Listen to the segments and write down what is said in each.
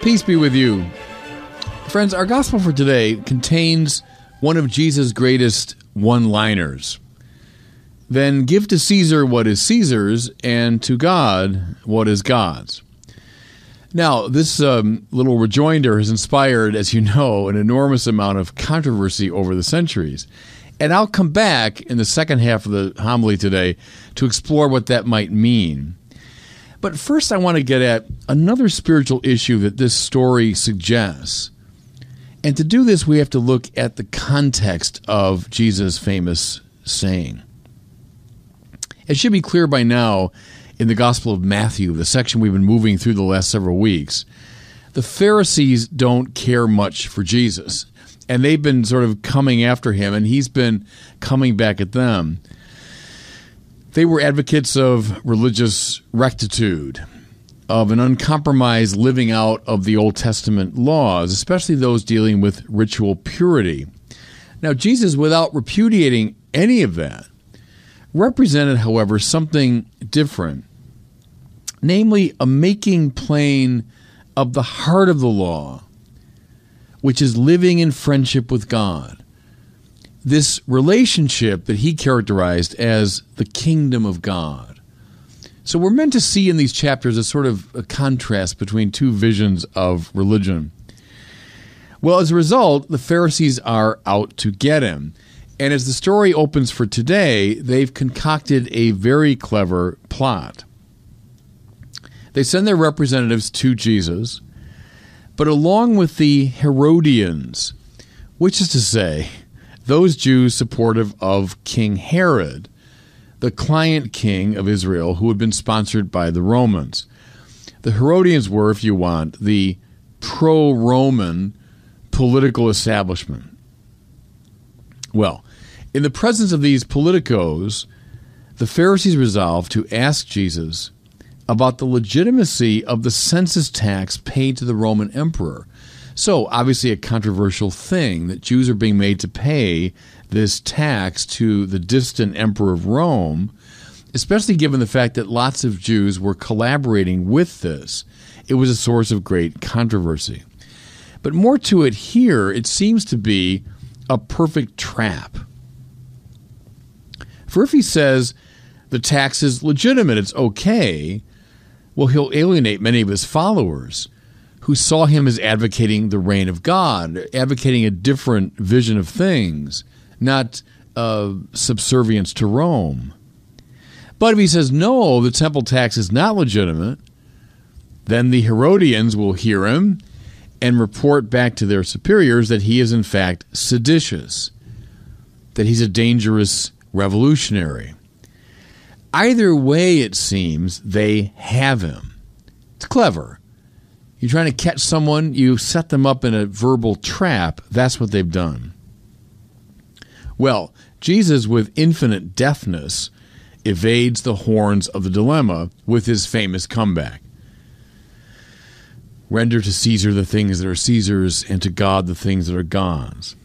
Peace be with you. Friends, our gospel for today contains one of Jesus' greatest one-liners. Then give to Caesar what is Caesar's, and to God what is God's. Now, this little rejoinder has inspired, as you know, an enormous amount of controversy over the centuries. And I'll come back in the second half of the homily today to explore what that might mean. But first, I want to get at another spiritual issue that this story suggests. And to do this, we have to look at the context of Jesus' famous saying. It should be clear by now in the Gospel of Matthew, the section we've been moving through the last several weeks, the Pharisees don't care much for Jesus. And they've been sort of coming after him, and he's been coming back at them. They were advocates of religious rectitude, of an uncompromised living out of the Old Testament laws, especially those dealing with ritual purity. Now, Jesus, without repudiating any of that, represented, however, something different, namely a making plain of the heart of the law, which is living in friendship with God. This relationship that he characterized as the kingdom of God. So we're meant to see in these chapters a sort of a contrast between two visions of religion. Well, as a result, the Pharisees are out to get him. And as the story opens for today, they've concocted a very clever plot. They send their representatives to Jesus, but along with the Herodians, which is to say, those Jews supportive of King Herod, the client king of Israel who had been sponsored by the Romans. The Herodians were, if you want, the pro-Roman political establishment. Well, in the presence of these politicos, the Pharisees resolved to ask Jesus about the legitimacy of the census tax paid to the Roman emperor. So, obviously a controversial thing that Jews are being made to pay this tax to the distant emperor of Rome, especially given the fact that lots of Jews were collaborating with this. It was a source of great controversy. But more to it here, it seems to be a perfect trap. For if he says the tax is legitimate, it's okay, well, he'll alienate many of his followers who saw him as advocating the reign of God, advocating a different vision of things, not subservience to Rome. But if he says, no, the temple tax is not legitimate, then the Herodians will hear him and report back to their superiors that he is in fact seditious, that he's a dangerous revolutionary. Either way, it seems, they have him. It's clever. You're trying to catch someone, you set them up in a verbal trap. That's what they've done. Well, Jesus, with infinite deftness, evades the horns of the dilemma with his famous comeback. Render to Caesar the things that are Caesar's, and to God the things that are God's.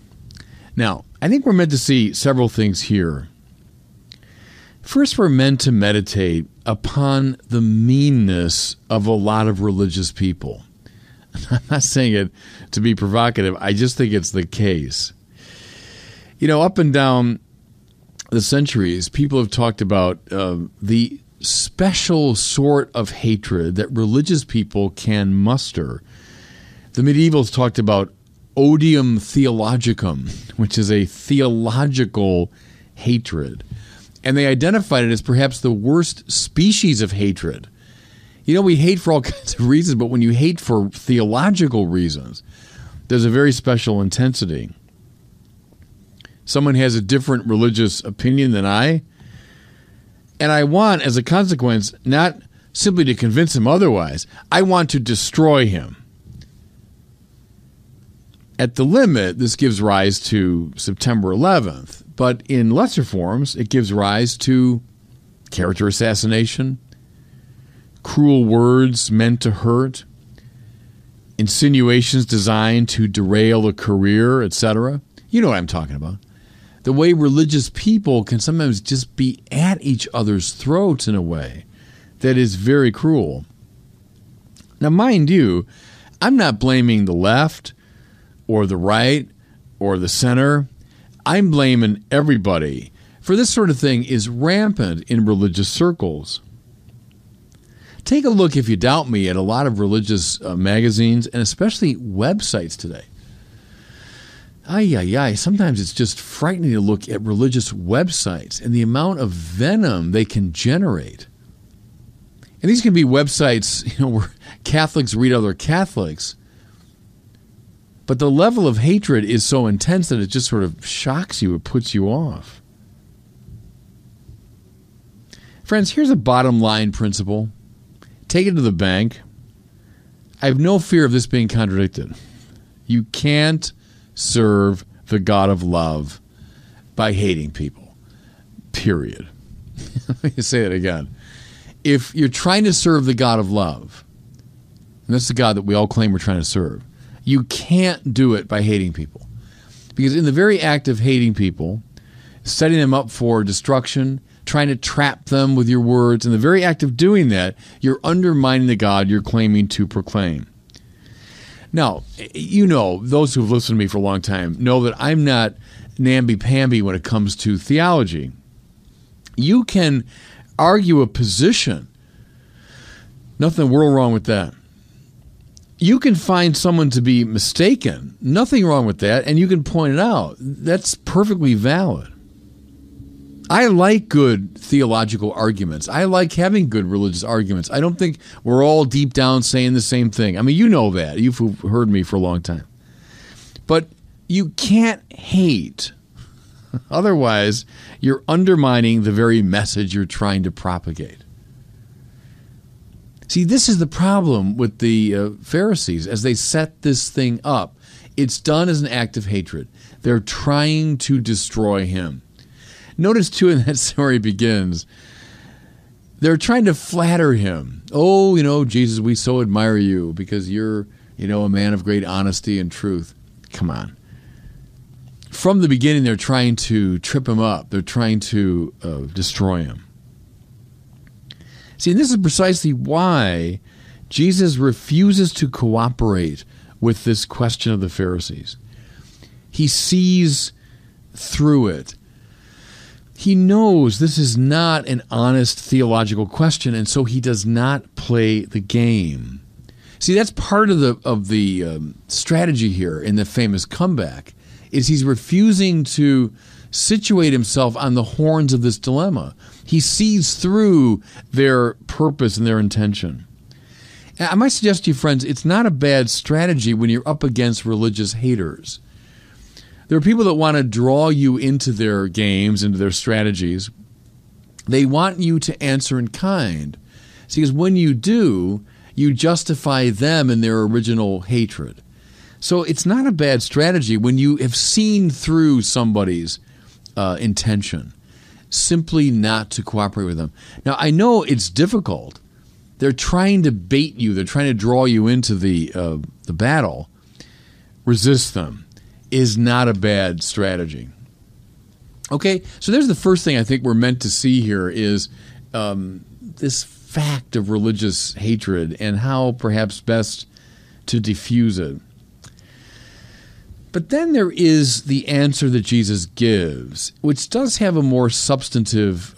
Now, I think we're meant to see several things here. First, we're meant to meditate upon the meanness of a lot of religious people. I'm not saying it to be provocative. I just think it's the case. You know, up and down the centuries, people have talked about the special sort of hatred that religious people can muster. The medievals talked about odium theologicum, which is a theological hatred. And they identified it as perhaps the worst species of hatred. You know, we hate for all kinds of reasons, but when you hate for theological reasons, there's a very special intensity. Someone has a different religious opinion than I, and I want, as a consequence, not simply to convince him otherwise, I want to destroy him. At the limit, this gives rise to September 11th, but in lesser forms, it gives rise to character assassination, cruel words meant to hurt, insinuations designed to derail a career, etc. You know what I'm talking about. The way religious people can sometimes just be at each other's throats in a way that is very cruel. Now, mind you, I'm not blaming the left or the right or the center. I'm blaming everybody. For this sort of thing is rampant in religious circles. Take a look, if you doubt me, at a lot of religious magazines and especially websites today. Sometimes it's just frightening to look at religious websites and the amount of venom they can generate. And these can be websites, where Catholics read other Catholics. But the level of hatred is so intense that it just sort of shocks you. It puts you off. Friends, here's a bottom line principle. Take it to the bank. I have no fear of this being contradicted. You can't serve the God of love by hating people. Period. Let me say that again. If you're trying to serve the God of love, and that's the God that we all claim we're trying to serve, you can't do it by hating people. Because in the very act of hating people, setting them up for destruction, trying to trap them with your words, in the very act of doing that, you're undermining the God you're claiming to proclaim. Now, those who have listened to me for a long time know that I'm not namby-pamby when it comes to theology. You can argue a position. Nothing in the world wrong with that. You can find someone to be mistaken. Nothing wrong with that, and you can point it out. That's perfectly valid. I like good theological arguments. I like having good religious arguments. I don't think we're all deep down saying the same thing. I mean, you know that. You've heard me for a long time. But you can't hate. Otherwise, you're undermining the very message you're trying to propagate. See, this is the problem with the Pharisees as they set this thing up. It's done as an act of hatred. They're trying to destroy him. Notice, too, in that story begins, they're trying to flatter him. Oh, Jesus, we so admire you because you're, a man of great honesty and truth. Come on. From the beginning, they're trying to trip him up. They're trying to destroy him. See, and this is precisely why Jesus refuses to cooperate with this question of the Pharisees. He sees through it. He knows this is not an honest theological question, and so he does not play the game. See, that's part of the strategy here in the famous comeback, is he's refusing to situate himself on the horns of this dilemma. He sees through their purpose and their intention. And I might suggest to you, friends, it's not a bad strategy when you're up against religious haters. There are people that want to draw you into their games, into their strategies. They want you to answer in kind. See, because when you do, you justify them in their original hatred. So it's not a bad strategy when you have seen through somebody's intention, simply not to cooperate with them. Now, I know it's difficult. They're trying to bait you. They're trying to draw you into the battle. Resist them. Is not a bad strategy. Okay, so there's the first thing I think we're meant to see here is this fact of religious hatred and how perhaps best to diffuse it. But then there is the answer that Jesus gives, which does have a more substantive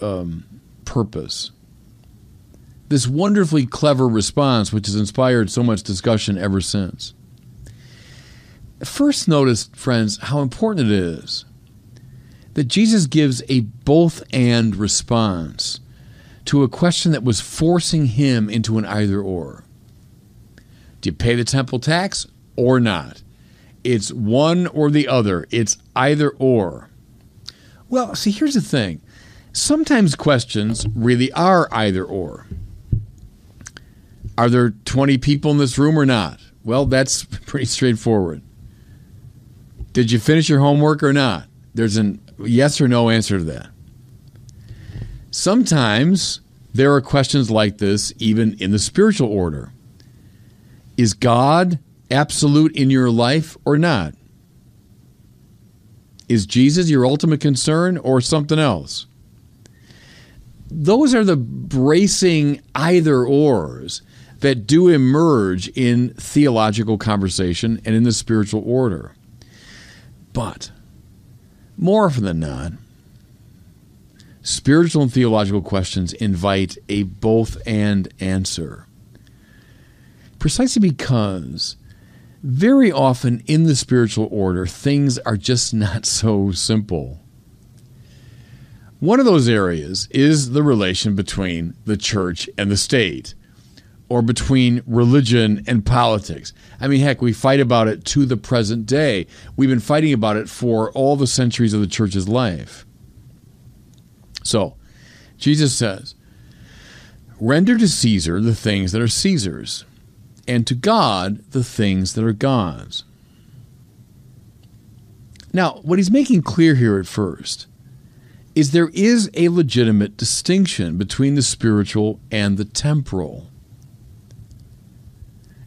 purpose. This wonderfully clever response, which has inspired so much discussion ever since. First, notice, friends, how important it is that Jesus gives a both-and response to a question that was forcing him into an either-or. Do you pay the temple tax or not? It's one or the other. It's either-or. Well, see, here's the thing. Sometimes questions really are either-or. Are there 20 people in this room or not? Well, that's pretty straightforward. Did you finish your homework or not? There's a yes or no answer to that. Sometimes there are questions like this even in the spiritual order. Is God absolute in your life or not? Is Jesus your ultimate concern or something else? Those are the bracing either-ors that do emerge in theological conversation and in the spiritual order. But more often than not, spiritual and theological questions invite a both-and answer. Precisely because very often in the spiritual order, things are just not so simple. One of those areas is the relation between the church and the state, or between religion and politics. I mean, heck, we fight about it to the present day. We've been fighting about it for all the centuries of the church's life. So, Jesus says, "Render to Caesar the things that are Caesar's, and to God the things that are God's." Now, what he's making clear here at first is there is a legitimate distinction between the spiritual and the temporal.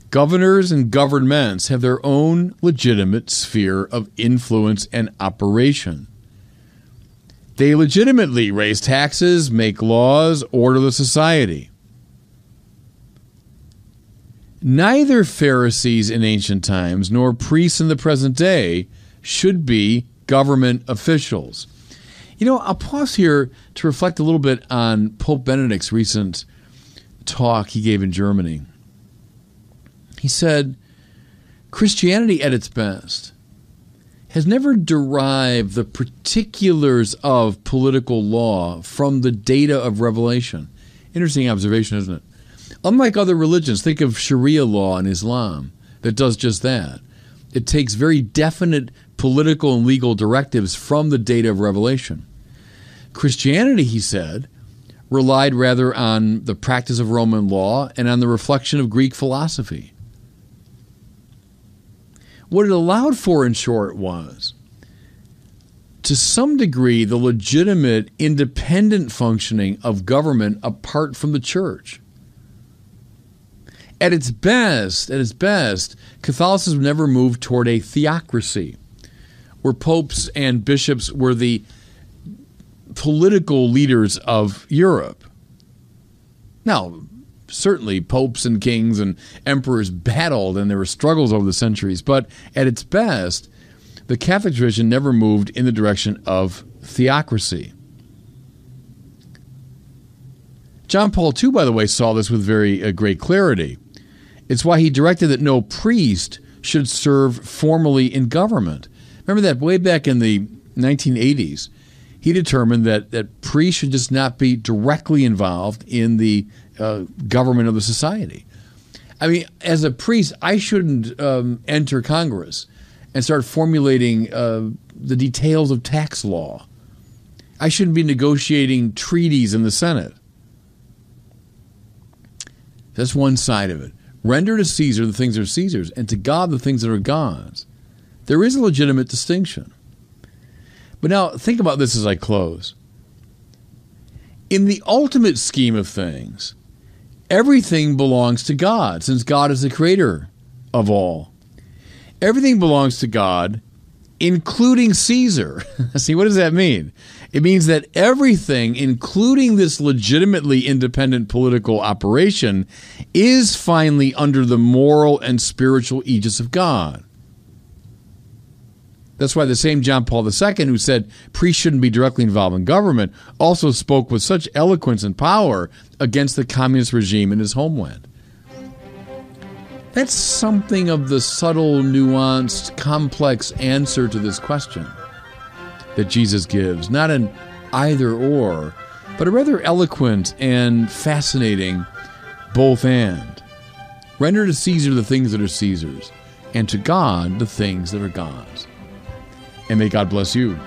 Governors and governments have their own legitimate sphere of influence and operation. They legitimately raise taxes, make laws, order the society. Neither Pharisees in ancient times nor priests in the present day should be government officials. You know, I'll pause here to reflect a little bit on Pope Benedict's recent talk he gave in Germany. He said, Christianity at its best has never derived the particulars of political law from the data of revelation. Interesting observation, isn't it? Unlike other religions, think of Sharia law in Islam that does just that. It takes very definite political and legal directives from the data of revelation. Christianity, he said, relied rather on the practice of Roman law and on the reflection of Greek philosophy. What it allowed for, in short, was, to some degree, the legitimate, independent functioning of government apart from the church. At its best, Catholicism never moved toward a theocracy, where popes and bishops were the political leaders of Europe. Now, certainly popes and kings and emperors battled, and there were struggles over the centuries, but at its best, the Catholic tradition never moved in the direction of theocracy. John Paul II, by the way, saw this with very great clarity. It's why he directed that no priest should serve formally in government. Remember that way back in the 1980s, he determined that priests should just not be directly involved in the government of the society. I mean, as a priest, I shouldn't enter Congress and start formulating the details of tax law. I shouldn't be negotiating treaties in the Senate. That's one side of it. Render to Caesar the things that are Caesar's, and to God the things that are God's. There is a legitimate distinction. But now, think about this as I close. In the ultimate scheme of things, everything belongs to God, since God is the creator of all. Everything belongs to God, including Caesar. See, what does that mean? It means that everything, including this legitimately independent political operation, is finally under the moral and spiritual aegis of God. That's why the same John Paul II, who said priests shouldn't be directly involved in government, also spoke with such eloquence and power against the communist regime in his homeland. That's something of the subtle, nuanced, complex answer to this question that Jesus gives. Not an either or, but a rather eloquent and fascinating both and. Render to Caesar the things that are Caesar's, and to God the things that are God's. And may God bless you.